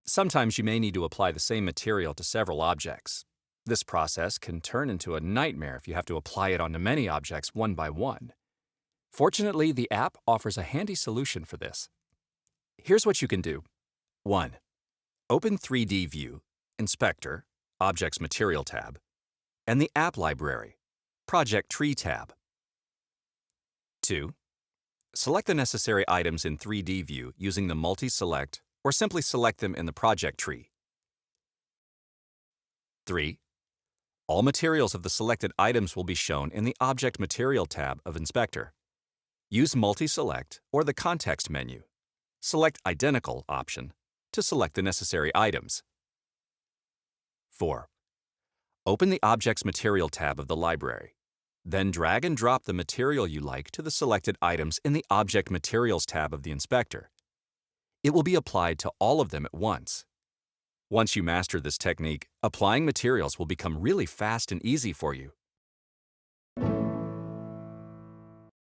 Sometimes you may need to apply the same material to several objects. This process can turn into a nightmare if you have to apply it onto many objects one by one. Fortunately, the app offers a handy solution for this. Here's what you can do. 1. Open 3D View, Inspector, Objects Material tab, and the App Library, Project Tree tab. 2. Select the necessary items in 3D View using the Multi-Select or simply select them in the project tree. 3. All materials of the selected items will be shown in the Object Material tab of Inspector. Use Multi-Select or the Context menu. Select Identical option to select the necessary items. 4. Open the Objects Material tab of the library. Then drag and drop the material you like to the selected items in the Object Materials tab of the Inspector. It will be applied to all of them at once. Once you master this technique, applying materials will become really fast and easy for you.